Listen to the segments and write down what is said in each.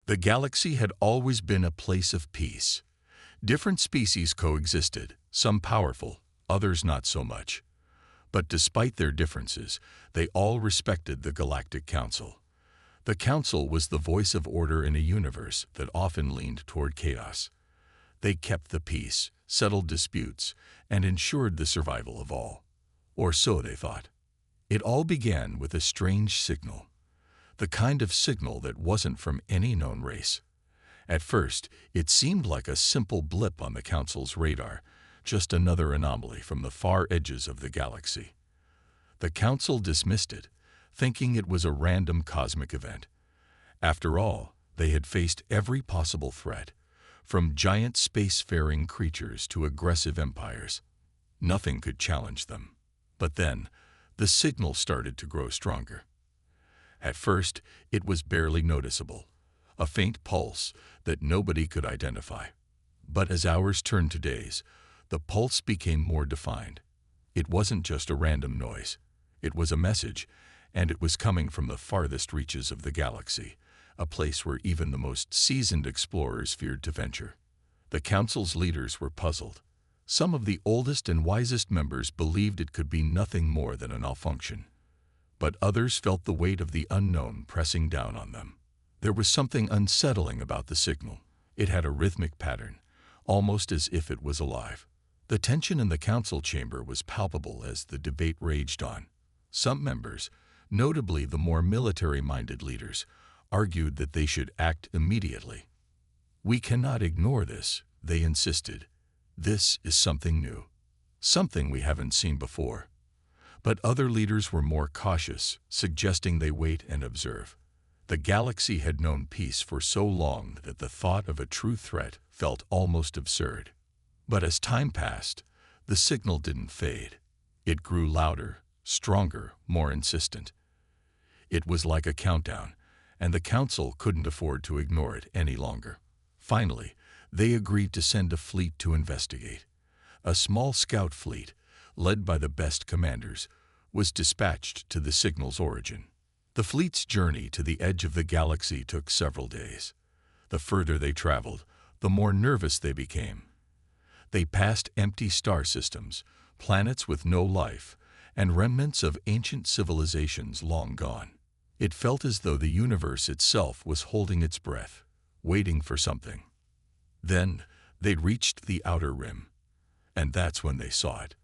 The galaxy had always been a place of peace. Different species coexisted, some powerful, others not so much. But despite their differences, they all respected the Galactic Council. The Council was the voice of order in a universe that often leaned toward chaos. They kept the peace, settled disputes, and ensured the survival of all. Or so they thought. It all began with a strange signal. The kind of signal that wasn't from any known race. At first, it seemed like a simple blip on the Council's radar, just another anomaly from the far edges of the galaxy. The Council dismissed it, thinking it was a random cosmic event. After all, they had faced every possible threat, from giant spacefaring creatures to aggressive empires. Nothing could challenge them. But then, the signal started to grow stronger. At first, it was barely noticeable, a faint pulse that nobody could identify. But as hours turned to days, the pulse became more defined. It wasn't just a random noise. It was a message, and it was coming from the farthest reaches of the galaxy, a place where even the most seasoned explorers feared to venture. The Council's leaders were puzzled. Some of the oldest and wisest members believed it could be nothing more than a malfunction. But others felt the weight of the unknown pressing down on them. There was something unsettling about the signal. It had a rhythmic pattern, almost as if it was alive. The tension in the council chamber was palpable as the debate raged on. Some members, notably the more military-minded leaders, argued that they should act immediately. "We cannot ignore this," they insisted. "This is something new, something we haven't seen before." But other leaders were more cautious, suggesting they wait and observe. The galaxy had known peace for so long that the thought of a true threat felt almost absurd. But as time passed, the signal didn't fade. It grew louder, stronger, more insistent. It was like a countdown, and the council couldn't afford to ignore it any longer. Finally, they agreed to send a fleet to investigate. A small scout fleet, led by the best commanders, was dispatched to the signal's origin. The fleet's journey to the edge of the galaxy took several days. The further they traveled, the more nervous they became. They passed empty star systems, planets with no life, and remnants of ancient civilizations long gone. It felt as though the universe itself was holding its breath, waiting for something. Then they reached the outer rim, and that's when they saw it.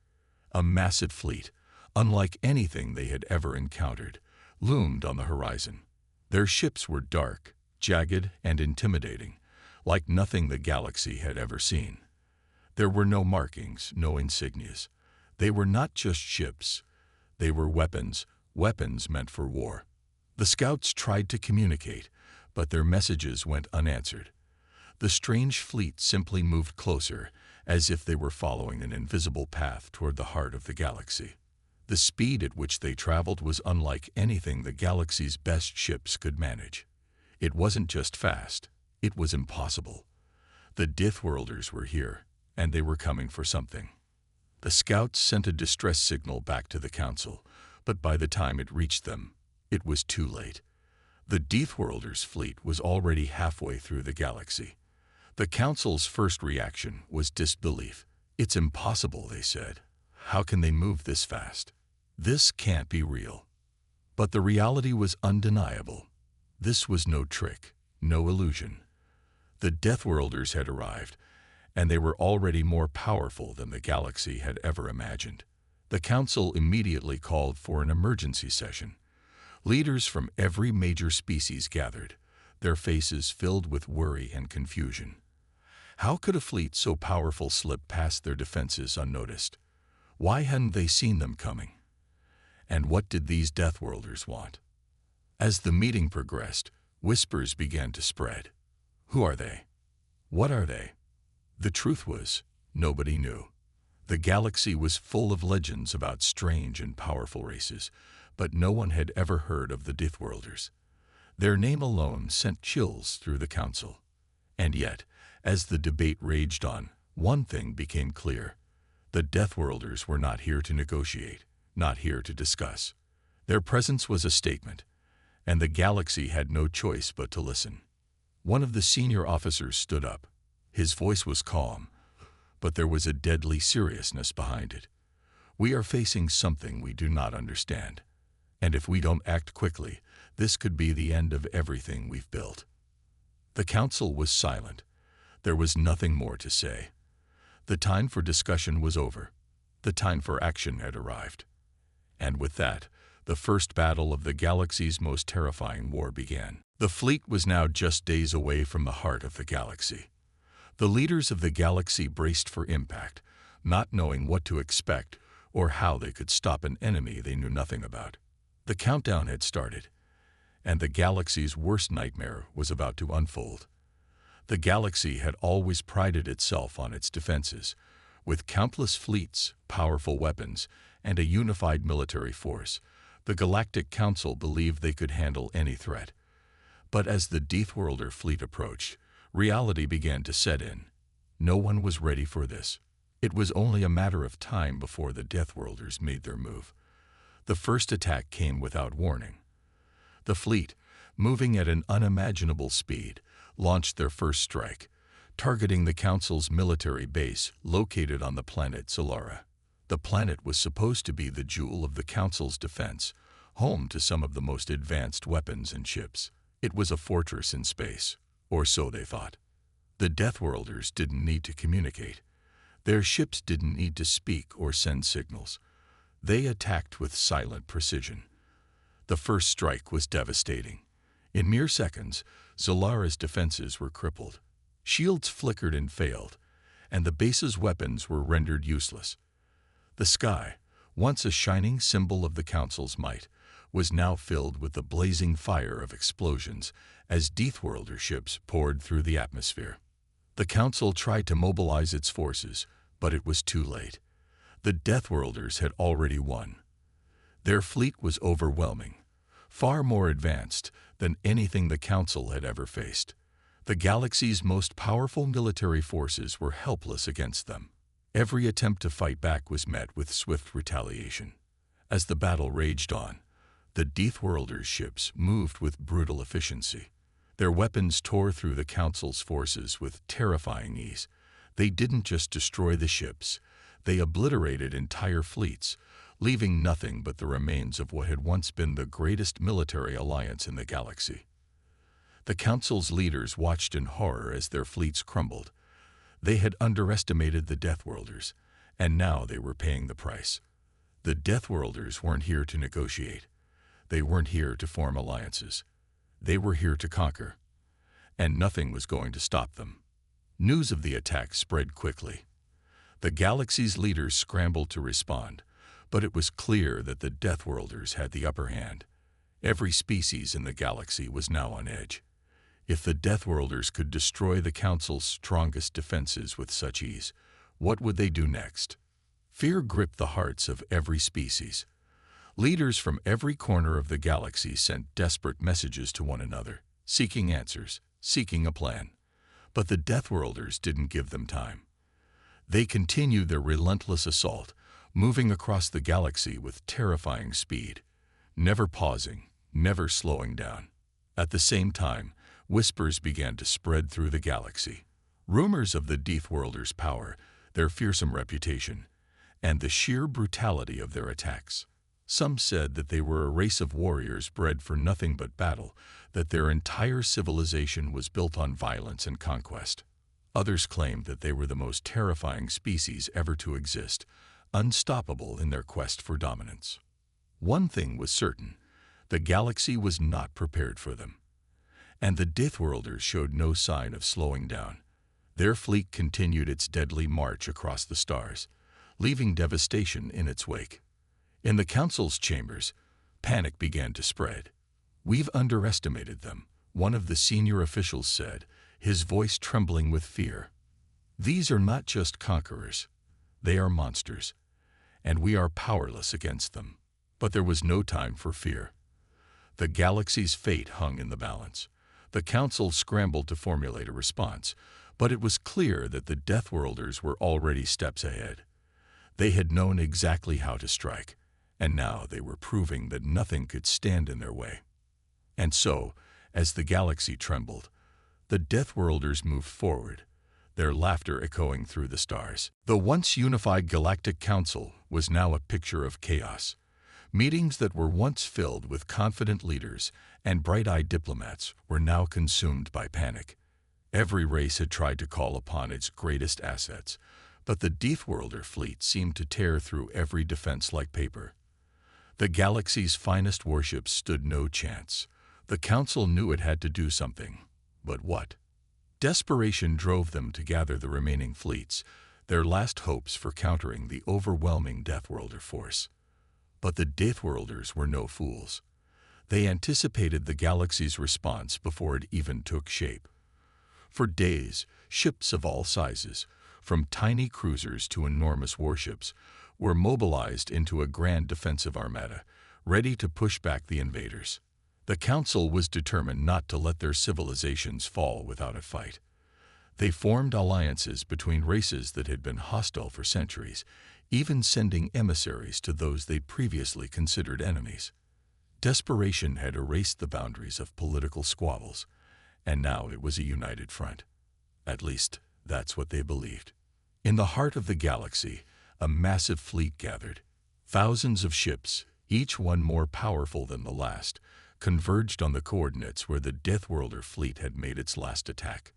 A massive fleet, unlike anything they had ever encountered, loomed on the horizon. Their ships were dark, jagged, and intimidating, like nothing the galaxy had ever seen. There were no markings, no insignias. They were not just ships. They were weapons, weapons meant for war. The scouts tried to communicate, but their messages went unanswered. The strange fleet simply moved closer, as if they were following an invisible path toward the heart of the galaxy. The speed at which they traveled was unlike anything the galaxy's best ships could manage. It wasn't just fast, it was impossible. The Deathworlders were here, and they were coming for something. The scouts sent a distress signal back to the council, but by the time it reached them, it was too late. The Deathworlders' fleet was already halfway through the galaxy. The council's first reaction was disbelief. "It's impossible," they said. "How can they move this fast? This can't be real." But the reality was undeniable. This was no trick, no illusion. The Deathworlders had arrived, and they were already more powerful than the galaxy had ever imagined. The council immediately called for an emergency session. Leaders from every major species gathered, their faces filled with worry and confusion. How could a fleet so powerful slip past their defenses unnoticed? Why hadn't they seen them coming? And what did these Deathworlders want? As the meeting progressed, whispers began to spread. Who are they? What are they? The truth was, nobody knew. The galaxy was full of legends about strange and powerful races, but no one had ever heard of the Deathworlders. Their name alone sent chills through the council. And yet, as the debate raged on, one thing became clear. The Deathworlders were not here to negotiate, not here to discuss. Their presence was a statement, and the galaxy had no choice but to listen. One of the senior officers stood up. His voice was calm, but there was a deadly seriousness behind it. We are facing something we do not understand, and if we don't act quickly, this could be the end of everything we've built. The council was silent. There was nothing more to say. The time for discussion was over. The time for action had arrived. And with that, the first battle of the galaxy's most terrifying war began. The fleet was now just days away from the heart of the galaxy. The leaders of the galaxy braced for impact, not knowing what to expect or how they could stop an enemy they knew nothing about. The countdown had started, and the galaxy's worst nightmare was about to unfold. The galaxy had always prided itself on its defenses, with countless fleets, powerful weapons, and a unified military force. The Galactic Council believed they could handle any threat. But as the Deathworlder fleet approached, reality began to set in. No one was ready for this. It was only a matter of time before the Deathworlders made their move. The first attack came without warning. The fleet, moving at an unimaginable speed, launched their first strike, targeting the Council's military base located on the planet Solara. The planet was supposed to be the jewel of the Council's defense, home to some of the most advanced weapons and ships. It was a fortress in space, or so they thought. The Deathworlders didn't need to communicate. Their ships didn't need to speak or send signals. They attacked with silent precision. The first strike was devastating. In mere seconds, Solara's defenses were crippled. Shields flickered and failed, and the base's weapons were rendered useless. The sky, once a shining symbol of the Council's might, was now filled with the blazing fire of explosions as Deathworlder ships poured through the atmosphere. The Council tried to mobilize its forces, but it was too late. The Deathworlders had already won. Their fleet was overwhelming, far more advanced than anything the Council had ever faced. The galaxy's most powerful military forces were helpless against them. Every attempt to fight back was met with swift retaliation. As the battle raged on, the Deathworlders' ships moved with brutal efficiency. Their weapons tore through the Council's forces with terrifying ease. They didn't just destroy the ships, they obliterated entire fleets, leaving nothing but the remains of what had once been the greatest military alliance in the galaxy. The Council's leaders watched in horror as their fleets crumbled. They had underestimated the Deathworlders, and now they were paying the price. The Deathworlders weren't here to negotiate. They weren't here to form alliances. They were here to conquer, and nothing was going to stop them. News of the attack spread quickly. The galaxy's leaders scrambled to respond, but it was clear that the Deathworlders had the upper hand. Every species in the galaxy was now on edge. If the Deathworlders could destroy the Council's strongest defenses with such ease, what would they do next? Fear gripped the hearts of every species. Leaders from every corner of the galaxy sent desperate messages to one another, seeking answers, seeking a plan. But the Deathworlders didn't give them time. They continued their relentless assault, moving across the galaxy with terrifying speed, never pausing, never slowing down. At the same time, whispers began to spread through the galaxy. Rumors of the Deathworlders' power, their fearsome reputation, and the sheer brutality of their attacks. Some said that they were a race of warriors bred for nothing but battle, that their entire civilization was built on violence and conquest. Others claimed that they were the most terrifying species ever to exist, unstoppable in their quest for dominance. One thing was certain: the galaxy was not prepared for them. And the Deathworlders showed no sign of slowing down. Their fleet continued its deadly march across the stars, leaving devastation in its wake. In the Council's chambers, panic began to spread. "We've underestimated them," one of the senior officials said, his voice trembling with fear. "These are not just conquerors. They are monsters, and we are powerless against them." But there was no time for fear. The galaxy's fate hung in the balance. The Council scrambled to formulate a response, but it was clear that the Deathworlders were already steps ahead. They had known exactly how to strike, and now they were proving that nothing could stand in their way. And so, as the galaxy trembled, The Deathworlders moved forward, their laughter echoing through the stars. The once unified Galactic Council was now a picture of chaos. Meetings that were once filled with confident leaders and bright-eyed diplomats were now consumed by panic. Every race had tried to call upon its greatest assets, but the Deathworlder fleet seemed to tear through every defense like paper. The galaxy's finest warships stood no chance. The Council knew it had to do something. But what? Desperation drove them to gather the remaining fleets, their last hopes for countering the overwhelming Deathworlder force. But the Deathworlders were no fools. They anticipated the galaxy's response before it even took shape. For days, ships of all sizes, from tiny cruisers to enormous warships, were mobilized into a grand defensive armada, ready to push back the invaders. The Council was determined not to let their civilizations fall without a fight. They formed alliances between races that had been hostile for centuries, even sending emissaries to those they'd previously considered enemies. Desperation had erased the boundaries of political squabbles, and now it was a united front. At least, that's what they believed. In the heart of the galaxy, a massive fleet gathered. Thousands of ships, each one more powerful than the last, converged on the coordinates where the Deathworlder fleet had made its last attack.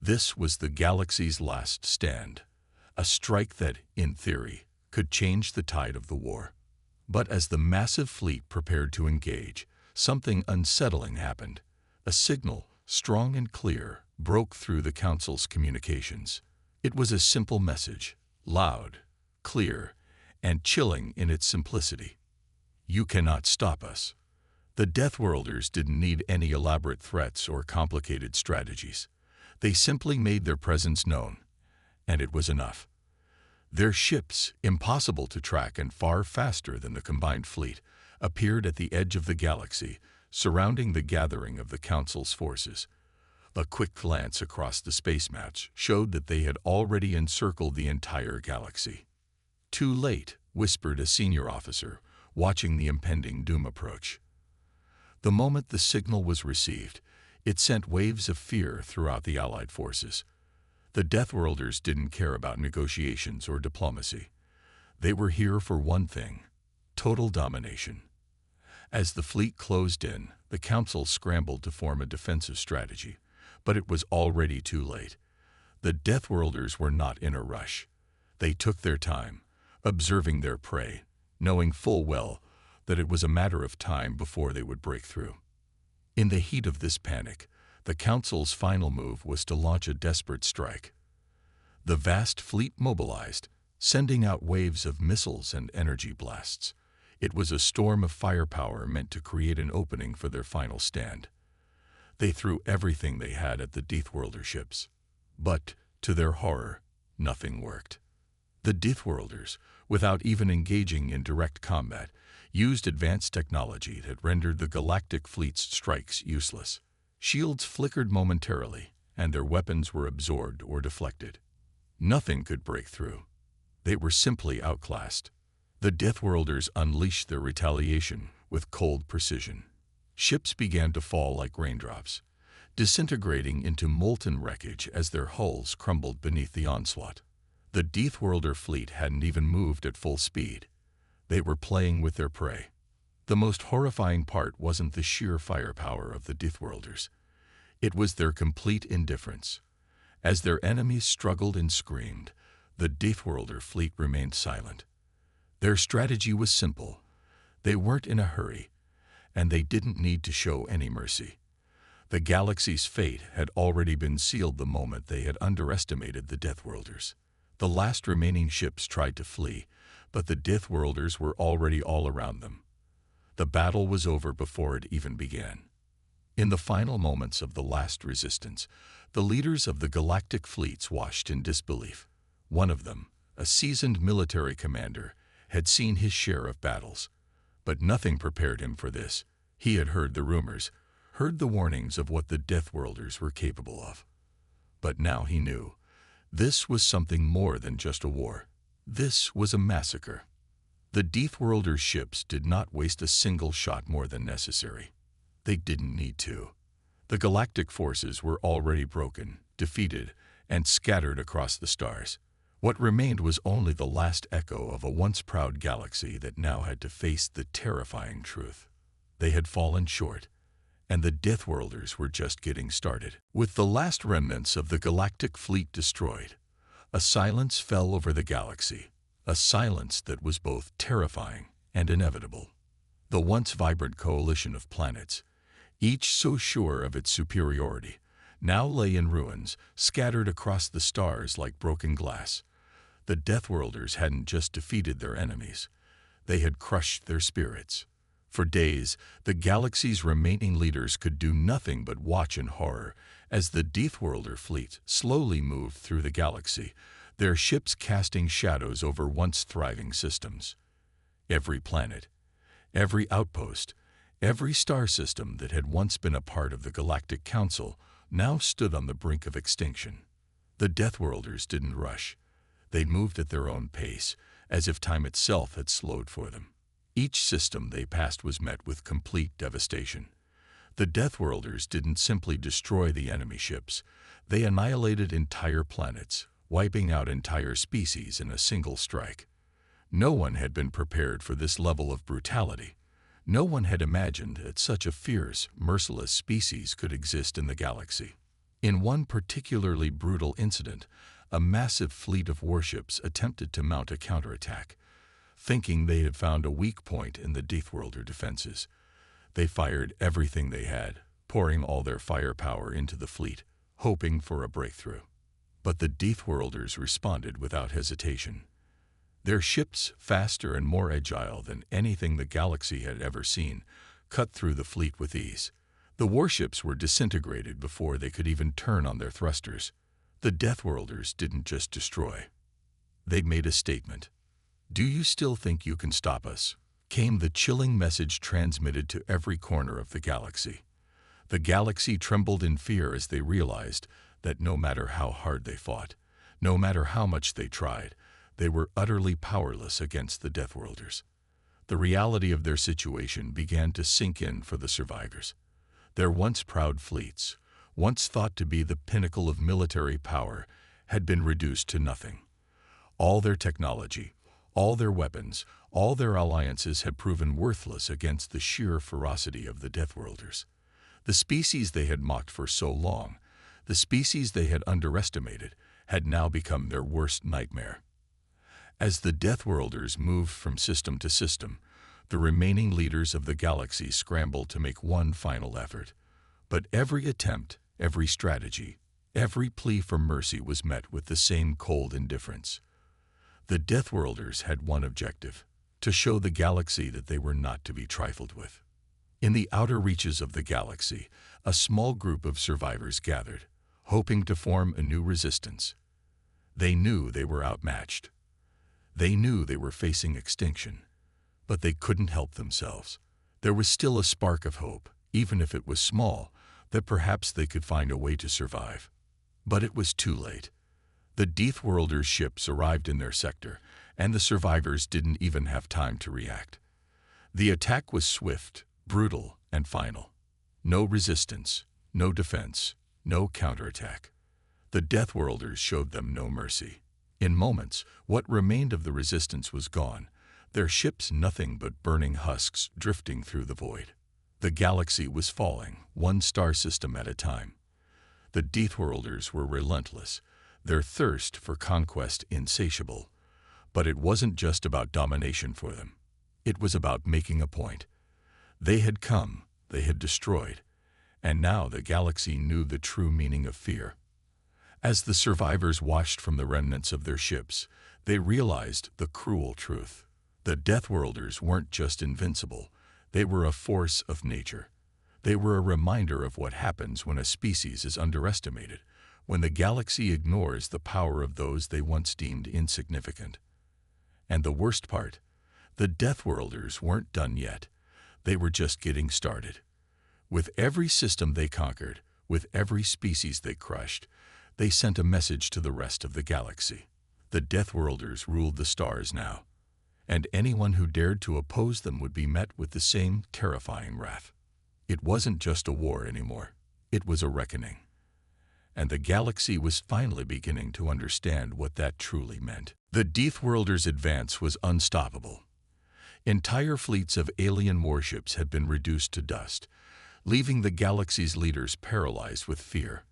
This was the galaxy's last stand, a strike that, in theory, could change the tide of the war. But as the massive fleet prepared to engage, something unsettling happened. A signal, strong and clear, broke through the Council's communications. It was a simple message, loud, clear, and chilling in its simplicity. You cannot stop us. The Deathworlders didn't need any elaborate threats or complicated strategies. They simply made their presence known, and it was enough. Their ships, impossible to track and far faster than the combined fleet, appeared at the edge of the galaxy, surrounding the gathering of the Council's forces. A quick glance across the space maps showed that they had already encircled the entire galaxy. "Too late," whispered a senior officer, watching the impending doom approach. The moment the signal was received, it sent waves of fear throughout the Allied forces. The Deathworlders didn't care about negotiations or diplomacy. They were here for one thing: total domination. As the fleet closed in, the Council scrambled to form a defensive strategy, but it was already too late. The Deathworlders were not in a rush. They took their time, observing their prey, knowing full well that it was a matter of time before they would break through. In the heat of this panic, the Council's final move was to launch a desperate strike. The vast fleet mobilized, sending out waves of missiles and energy blasts. It was a storm of firepower meant to create an opening for their final stand. They threw everything they had at the Deathworlder ships. But, to their horror, nothing worked. The Deathworlders, without even engaging in direct combat, used advanced technology that rendered the Galactic Fleet's strikes useless. Shields flickered momentarily, and their weapons were absorbed or deflected. Nothing could break through. They were simply outclassed. The Deathworlders unleashed their retaliation with cold precision. Ships began to fall like raindrops, disintegrating into molten wreckage as their hulls crumbled beneath the onslaught. The Deathworlder fleet hadn't even moved at full speed. They were playing with their prey. The most horrifying part wasn't the sheer firepower of the Deathworlders. It was their complete indifference. As their enemies struggled and screamed, the Deathworlder fleet remained silent. Their strategy was simple. They weren't in a hurry, and they didn't need to show any mercy. The galaxy's fate had already been sealed the moment they had underestimated the Deathworlders. The last remaining ships tried to flee, but the Deathworlders were already all around them. The battle was over before it even began. In the final moments of the last resistance, the leaders of the galactic fleets watched in disbelief. One of them, a seasoned military commander, had seen his share of battles. But nothing prepared him for this. He had heard the rumors, heard the warnings of what the Deathworlders were capable of. But now he knew. This was something more than just a war. This was a massacre. The Deathworlder ships did not waste a single shot more than necessary. They didn't need to. The galactic forces were already broken, defeated, and scattered across the stars. What remained was only the last echo of a once proud galaxy that now had to face the terrifying truth. They had fallen short, and the Deathworlders were just getting started. With the last remnants of the galactic fleet destroyed, a silence fell over the galaxy, a silence that was both terrifying and inevitable. The once vibrant coalition of planets, each so sure of its superiority, now lay in ruins, scattered across the stars like broken glass. The Deathworlders hadn't just defeated their enemies, they had crushed their spirits. For days, the galaxy's remaining leaders could do nothing but watch in horror as the Deathworlder fleet slowly moved through the galaxy, their ships casting shadows over once thriving systems. Every planet, every outpost, every star system that had once been a part of the Galactic Council now stood on the brink of extinction. The Deathworlders didn't rush. They moved at their own pace, as if time itself had slowed for them. Each system they passed was met with complete devastation. The Deathworlders didn't simply destroy the enemy ships. They annihilated entire planets, wiping out entire species in a single strike. No one had been prepared for this level of brutality. No one had imagined that such a fierce, merciless species could exist in the galaxy. In one particularly brutal incident, a massive fleet of warships attempted to mount a counterattack. Thinking they had found a weak point in the Deathworlder defenses, they fired everything they had, pouring all their firepower into the fleet, hoping for a breakthrough. But the Deathworlders responded without hesitation. Their ships, faster and more agile than anything the galaxy had ever seen, cut through the fleet with ease. The warships were disintegrated before they could even turn on their thrusters. The Deathworlders didn't just destroy. They made a statement. "Do you still think you can stop us?" came the chilling message transmitted to every corner of the galaxy. The galaxy trembled in fear as they realized that no matter how hard they fought, no matter how much they tried, they were utterly powerless against the Deathworlders. The reality of their situation began to sink in for the survivors. Their once proud fleets, once thought to be the pinnacle of military power, had been reduced to nothing. All their technology, all their weapons, all their alliances had proven worthless against the sheer ferocity of the Deathworlders. The species they had mocked for so long, the species they had underestimated, had now become their worst nightmare. As the Deathworlders moved from system to system, the remaining leaders of the galaxy scrambled to make one final effort. But every attempt, every strategy, every plea for mercy was met with the same cold indifference. The Deathworlders had one objective: to show the galaxy that they were not to be trifled with. In the outer reaches of the galaxy, a small group of survivors gathered, hoping to form a new resistance. They knew they were outmatched. They knew they were facing extinction, but they couldn't help themselves. There was still a spark of hope, even if it was small, that perhaps they could find a way to survive. But it was too late. The Deathworlders' ships arrived in their sector, and the survivors didn't even have time to react. The attack was swift, brutal, and final. No resistance, no defense, no counterattack. The Deathworlders showed them no mercy. In moments, what remained of the resistance was gone, their ships nothing but burning husks drifting through the void. The galaxy was falling, one star system at a time. The Deathworlders were relentless, their thirst for conquest insatiable. But it wasn't just about domination for them. It was about making a point. They had come, they had destroyed, and now the galaxy knew the true meaning of fear. As the survivors watched from the remnants of their ships, they realized the cruel truth. The Deathworlders weren't just invincible, they were a force of nature. They were a reminder of what happens when a species is underestimated, when the galaxy ignores the power of those they once deemed insignificant. And the worst part, the Deathworlders weren't done yet. They were just getting started. With every system they conquered, with every species they crushed, they sent a message to the rest of the galaxy. The Deathworlders ruled the stars now, and anyone who dared to oppose them would be met with the same terrifying wrath. It wasn't just a war anymore. It was a reckoning, and the galaxy was finally beginning to understand what that truly meant. The Deathworlders' advance was unstoppable. Entire fleets of alien warships had been reduced to dust, leaving the galaxy's leaders paralyzed with fear.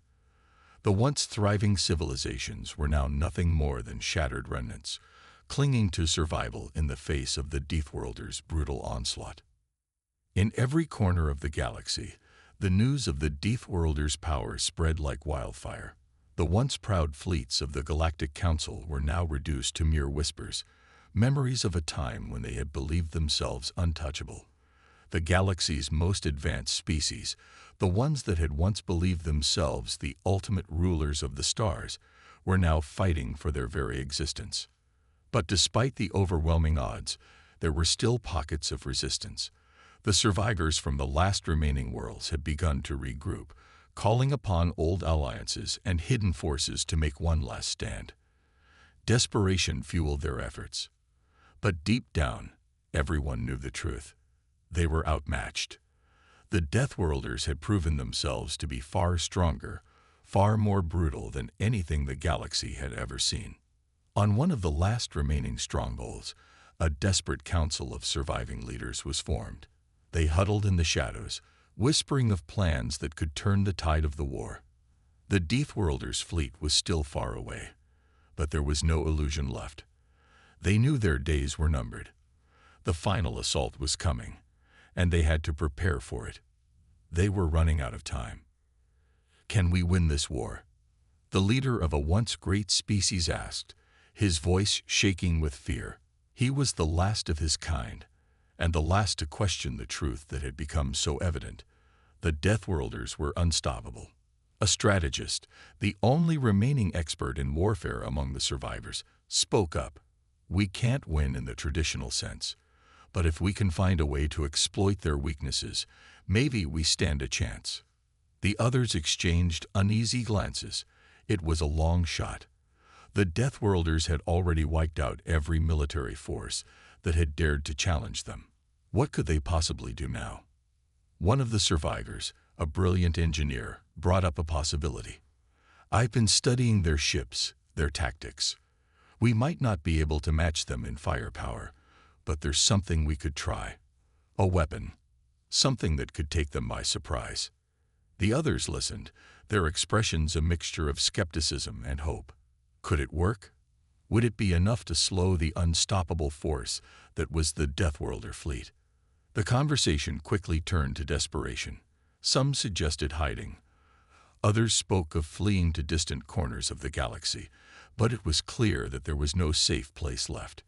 The once thriving civilizations were now nothing more than shattered remnants, clinging to survival in the face of the Deathworlders' brutal onslaught. In every corner of the galaxy, the news of the Deathworlders' power spread like wildfire. The once proud fleets of the Galactic Council were now reduced to mere whispers, memories of a time when they had believed themselves untouchable. The galaxy's most advanced species, the ones that had once believed themselves the ultimate rulers of the stars, were now fighting for their very existence. But despite the overwhelming odds, there were still pockets of resistance. The survivors from the last remaining worlds had begun to regroup, calling upon old alliances and hidden forces to make one last stand. Desperation fueled their efforts. But deep down, everyone knew the truth. They were outmatched. The Deathworlders had proven themselves to be far stronger, far more brutal than anything the galaxy had ever seen. On one of the last remaining strongholds, a desperate council of surviving leaders was formed. They huddled in the shadows, whispering of plans that could turn the tide of the war. The Deathworlders' fleet was still far away, but there was no illusion left. They knew their days were numbered. The final assault was coming, and they had to prepare for it. They were running out of time. Can we win this war? The leader of a once great species asked, his voice shaking with fear. He was the last of his kind, and the last to question the truth that had become so evident. The Deathworlders were unstoppable. A strategist, the only remaining expert in warfare among the survivors, spoke up. We can't win in the traditional sense, but if we can find a way to exploit their weaknesses, maybe we stand a chance. The others exchanged uneasy glances. It was a long shot. The Deathworlders had already wiped out every military force that had dared to challenge them. What could they possibly do now? One of the survivors, a brilliant engineer, brought up a possibility. I've been studying their ships, their tactics. We might not be able to match them in firepower, but there's something we could try. A weapon. Something that could take them by surprise. The others listened, their expressions a mixture of skepticism and hope. Could it work? Would it be enough to slow the unstoppable force that was the Deathworlder fleet? The conversation quickly turned to desperation. Some suggested hiding. Others spoke of fleeing to distant corners of the galaxy, but it was clear that there was no safe place left.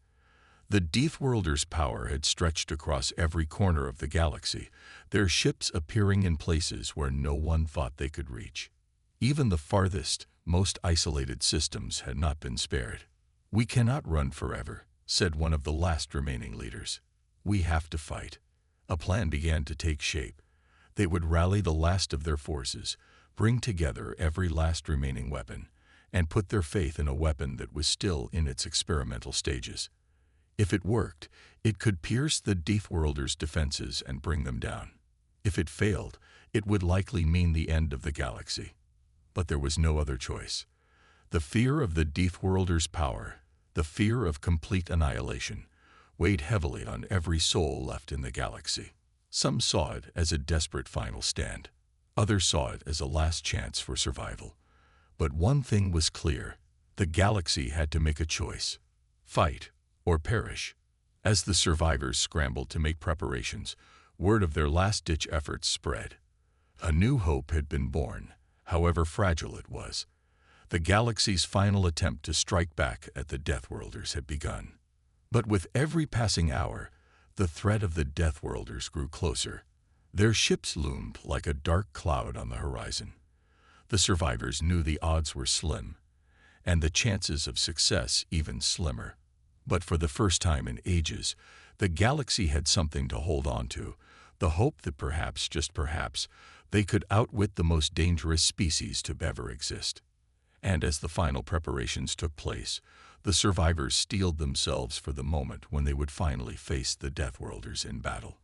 The Deathworlders' power had stretched across every corner of the galaxy, their ships appearing in places where no one thought they could reach. Even the farthest, most isolated systems had not been spared. We cannot run forever, said one of the last remaining leaders. We have to fight. A plan began to take shape. They would rally the last of their forces, bring together every last remaining weapon, and put their faith in a weapon that was still in its experimental stages. If it worked, it could pierce the Deathworlders' defenses and bring them down. If it failed, it would likely mean the end of the galaxy. But there was no other choice. The fear of the Deathworlders' power, the fear of complete annihilation, weighed heavily on every soul left in the galaxy. Some saw it as a desperate final stand. Others saw it as a last chance for survival. But one thing was clear. The galaxy had to make a choice. Fight or perish. As the survivors scrambled to make preparations, word of their last-ditch efforts spread. A new hope had been born, however fragile it was. The galaxy's final attempt to strike back at the Deathworlders had begun. But with every passing hour, the threat of the Deathworlders grew closer. Their ships loomed like a dark cloud on the horizon. The survivors knew the odds were slim, and the chances of success even slimmer. But for the first time in ages, the galaxy had something to hold on to, the hope that perhaps, just perhaps, they could outwit the most dangerous species to ever exist. And as the final preparations took place, the survivors steeled themselves for the moment when they would finally face the Deathworlders in battle.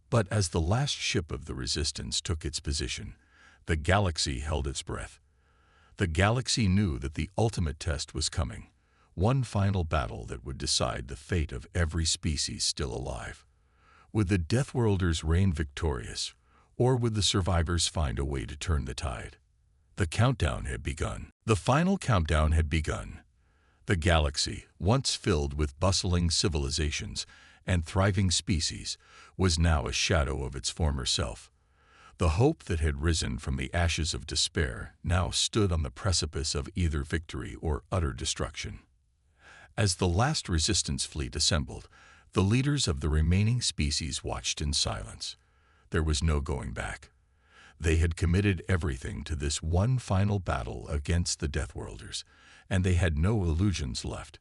But as the last ship of the Resistance took its position, The galaxy held its breath. The galaxy knew that the ultimate test was coming, one final battle that would decide the fate of every species still alive. Would the Deathworlders reign victorious, or would the survivors find a way to turn the tide? The countdown had begun. The final countdown had begun. The galaxy, once filled with bustling civilizations and thriving species, was now a shadow of its former self. The hope that had risen from the ashes of despair now stood on the precipice of either victory or utter destruction. As the last resistance fleet assembled, the leaders of the remaining species watched in silence. There was no going back. They had committed everything to this one final battle against the Deathworlders, and they had no illusions left.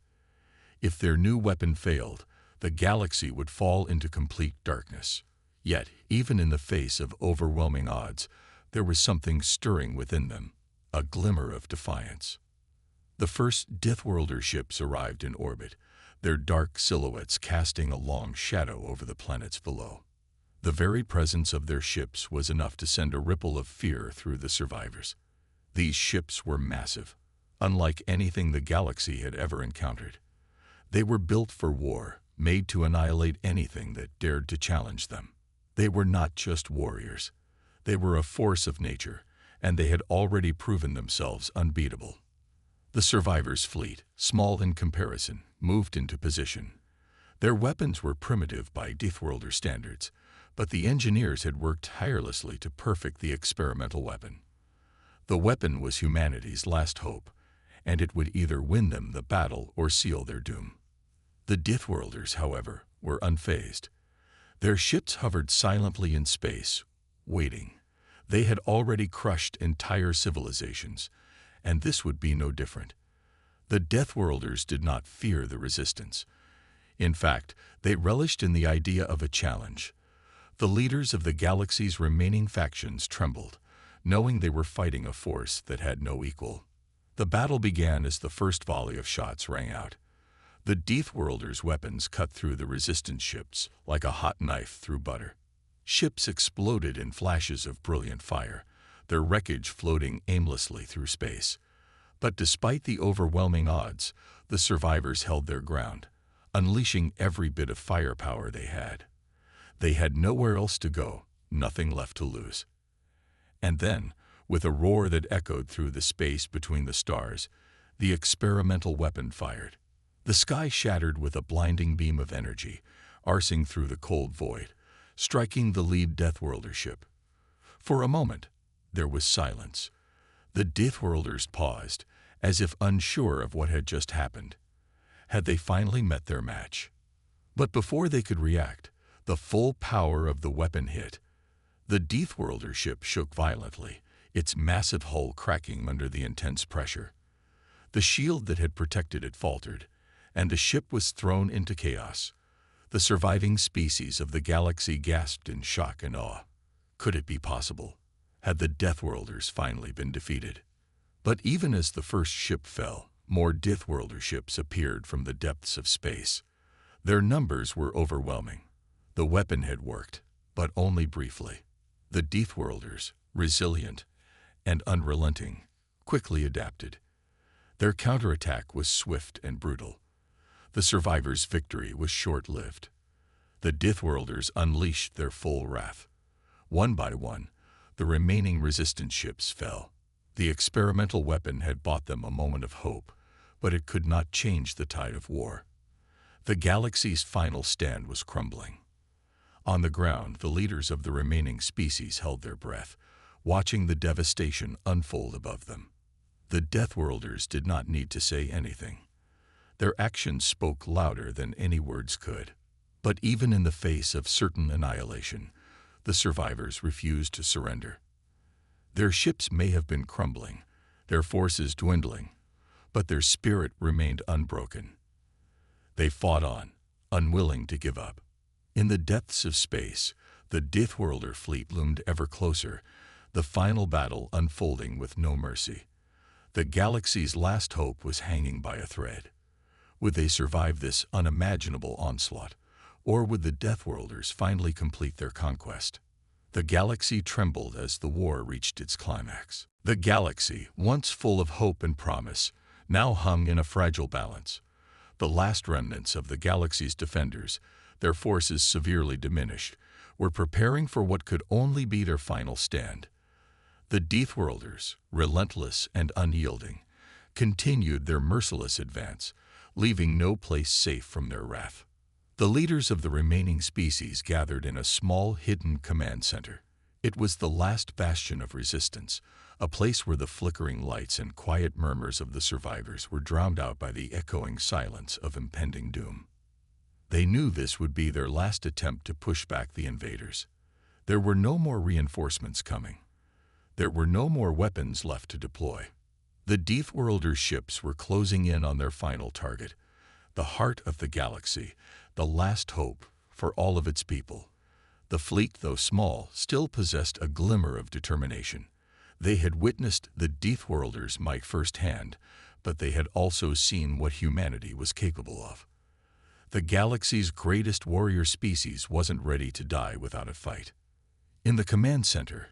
If their new weapon failed, the galaxy would fall into complete darkness. Yet, even in the face of overwhelming odds, there was something stirring within them, a glimmer of defiance. The first Deathworlder ships arrived in orbit, their dark silhouettes casting a long shadow over the planets below. The very presence of their ships was enough to send a ripple of fear through the survivors. These ships were massive, unlike anything the galaxy had ever encountered. They were built for war, made to annihilate anything that dared to challenge them. They were not just warriors. They were a force of nature, and they had already proven themselves unbeatable. The survivors' fleet, small in comparison, moved into position. Their weapons were primitive by Deathworlder standards, but the engineers had worked tirelessly to perfect the experimental weapon. The weapon was humanity's last hope, and it would either win them the battle or seal their doom. The Deathworlders, however, were unfazed. Their ships hovered silently in space, waiting. They had already crushed entire civilizations, and this would be no different. The Deathworlders did not fear the resistance. In fact, they relished in the idea of a challenge. The leaders of the galaxy's remaining factions trembled, knowing they were fighting a force that had no equal. The battle began as the first volley of shots rang out. The Deathworlders' weapons cut through the resistance ships like a hot knife through butter. Ships exploded in flashes of brilliant fire, their wreckage floating aimlessly through space. But despite the overwhelming odds, the survivors held their ground, unleashing every bit of firepower they had. They had nowhere else to go, nothing left to lose. And then, with a roar that echoed through the space between the stars, the experimental weapon fired. The sky shattered with a blinding beam of energy, arcing through the cold void, striking the lead Deathworlder ship. For a moment, there was silence. The Deathworlders paused, as if unsure of what had just happened. Had they finally met their match? But before they could react, the full power of the weapon hit. The Deathworlder ship shook violently, its massive hull cracking under the intense pressure. The shield that had protected it faltered, and the ship was thrown into chaos. The surviving species of the galaxy gasped in shock and awe. Could it be possible? Had the Deathworlders finally been defeated? But even as the first ship fell, more Deathworlder ships appeared from the depths of space. Their numbers were overwhelming. The weapon had worked, but only briefly. The Deathworlders, resilient and unrelenting, quickly adapted. Their counterattack was swift and brutal. The survivors' victory was short-lived. The Deathworlders unleashed their full wrath. One by one, the remaining resistance ships fell. The experimental weapon had bought them a moment of hope, but it could not change the tide of war. The galaxy's final stand was crumbling. On the ground, the leaders of the remaining species held their breath, watching the devastation unfold above them. The Deathworlders did not need to say anything. Their actions spoke louder than any words could. But even in the face of certain annihilation, the survivors refused to surrender. Their ships may have been crumbling, their forces dwindling, but their spirit remained unbroken. They fought on, unwilling to give up. In the depths of space, the Deathworlder fleet loomed ever closer, the final battle unfolding with no mercy. The galaxy's last hope was hanging by a thread. Would they survive this unimaginable onslaught, or would the Deathworlders finally complete their conquest? The galaxy trembled as the war reached its climax. The galaxy, once full of hope and promise, now hung in a fragile balance. The last remnants of the galaxy's defenders, their forces severely diminished, were preparing for what could only be their final stand. The Deathworlders, relentless and unyielding, continued their merciless advance, leaving no place safe from their wrath. The leaders of the remaining species gathered in a small, hidden command center. It was the last bastion of resistance, a place where the flickering lights and quiet murmurs of the survivors were drowned out by the echoing silence of impending doom. They knew this would be their last attempt to push back the invaders. There were no more reinforcements coming. There were no more weapons left to deploy. The Deathworlders' ships were closing in on their final target, the heart of the galaxy, the last hope for all of its people. The fleet, though small, still possessed a glimmer of determination. They had witnessed the Deathworlders' might firsthand, but they had also seen what humanity was capable of. The galaxy's greatest warrior species wasn't ready to die without a fight. In the command center,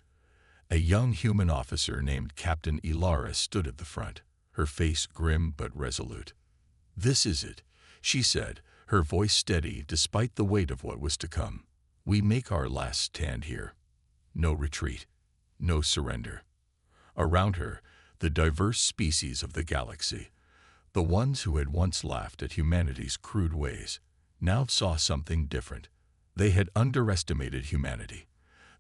a young human officer named Captain Ilara stood at the front, her face grim but resolute. "This is it," she said, her voice steady despite the weight of what was to come. "We make our last stand here. No retreat, no surrender." Around her, the diverse species of the galaxy, the ones who had once laughed at humanity's crude ways, now saw something different. They had underestimated humanity.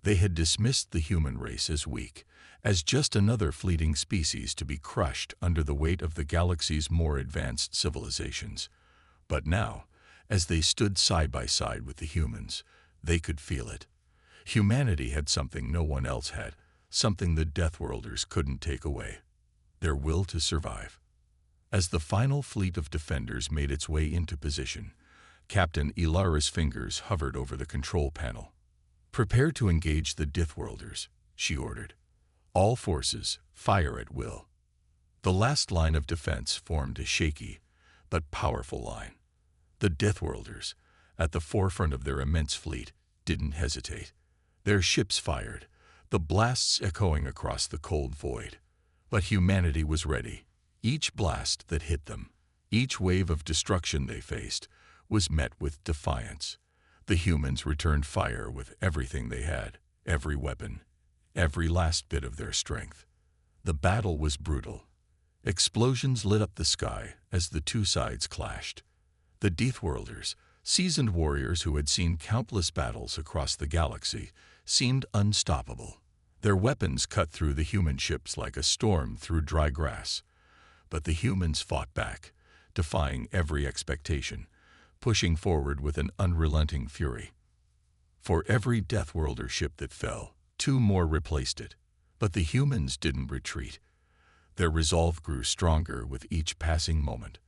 They had dismissed the human race as weak, as just another fleeting species to be crushed under the weight of the galaxy's more advanced civilizations. But now, as they stood side by side with the humans, they could feel it. Humanity had something no one else had, something the Deathworlders couldn't take away: their will to survive. As the final fleet of defenders made its way into position, Captain Ilara's fingers hovered over the control panel. "Prepare to engage the Deathworlders," she ordered. "All forces, fire at will." The last line of defense formed a shaky but powerful line. The Deathworlders, at the forefront of their immense fleet, didn't hesitate. Their ships fired, the blasts echoing across the cold void. But humanity was ready. Each blast that hit them, each wave of destruction they faced, was met with defiance. The humans returned fire with everything they had, every weapon, every last bit of their strength. The battle was brutal. Explosions lit up the sky as the two sides clashed. The Deathworlders, seasoned warriors who had seen countless battles across the galaxy, seemed unstoppable. Their weapons cut through the human ships like a storm through dry grass. But the humans fought back, defying every expectation, pushing forward with an unrelenting fury. For every Deathworlder ship that fell, two more replaced it. But the humans didn't retreat. Their resolve grew stronger with each passing moment.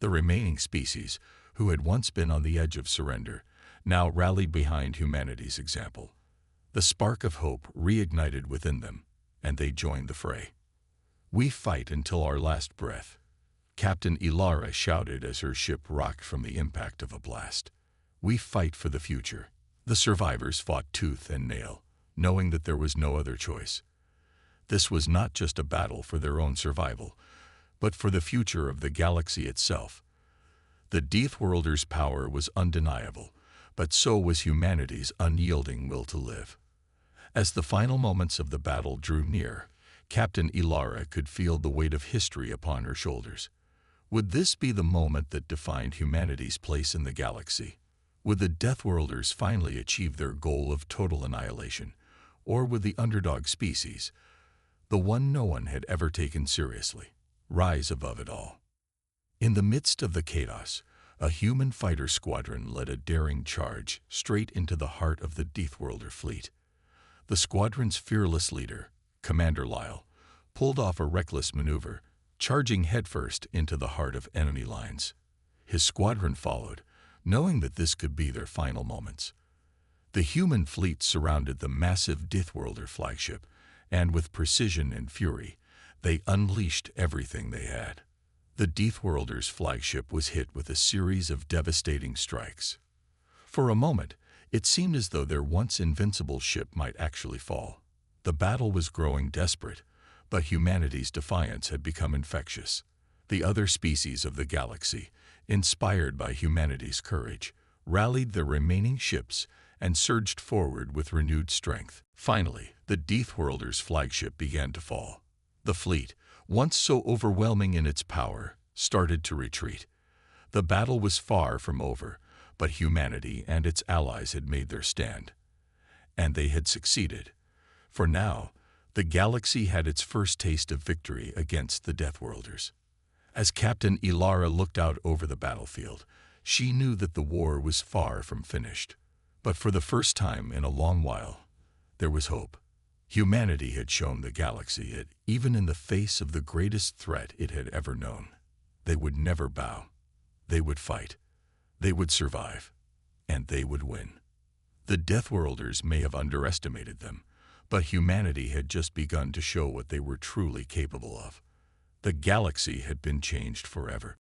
The remaining species, who had once been on the edge of surrender, now rallied behind humanity's example. The spark of hope reignited within them, and they joined the fray. "We fight until our last breath," Captain Ilara shouted as her ship rocked from the impact of a blast. "We fight for the future." The survivors fought tooth and nail, knowing that there was no other choice. This was not just a battle for their own survival, but for the future of the galaxy itself. The Deathworlders' power was undeniable, but so was humanity's unyielding will to live. As the final moments of the battle drew near, Captain Ilara could feel the weight of history upon her shoulders. Would this be the moment that defined humanity's place in the galaxy? Would the Deathworlders finally achieve their goal of total annihilation? Or would the underdog species, the one no one had ever taken seriously, rise above it all? In the midst of the chaos, a human fighter squadron led a daring charge straight into the heart of the Deathworlder fleet. The squadron's fearless leader, Commander Lyle, pulled off a reckless maneuver, charging headfirst into the heart of enemy lines. His squadron followed, knowing that this could be their final moments. The human fleet surrounded the massive Deathworlder flagship, and with precision and fury, they unleashed everything they had. The Deathworlder's flagship was hit with a series of devastating strikes. For a moment, It seemed as though their once invincible ship might actually fall. The battle was growing desperate, but humanity's defiance had become infectious. The other species of the galaxy, inspired by humanity's courage, rallied their remaining ships and surged forward with renewed strength. Finally, the Deathworlders' flagship began to fall. The fleet, once so overwhelming in its power, started to retreat. The battle was far from over, but humanity and its allies had made their stand. And they had succeeded. For now, the galaxy had its first taste of victory against the Deathworlders. As Captain Ilara looked out over the battlefield, she knew that the war was far from finished. But for the first time in a long while, there was hope. Humanity had shown the galaxy that, even in the face of the greatest threat it had ever known, they would never bow. They would fight. They would survive. And they would win. The Deathworlders may have underestimated them, but humanity had just begun to show what they were truly capable of. The galaxy had been changed forever.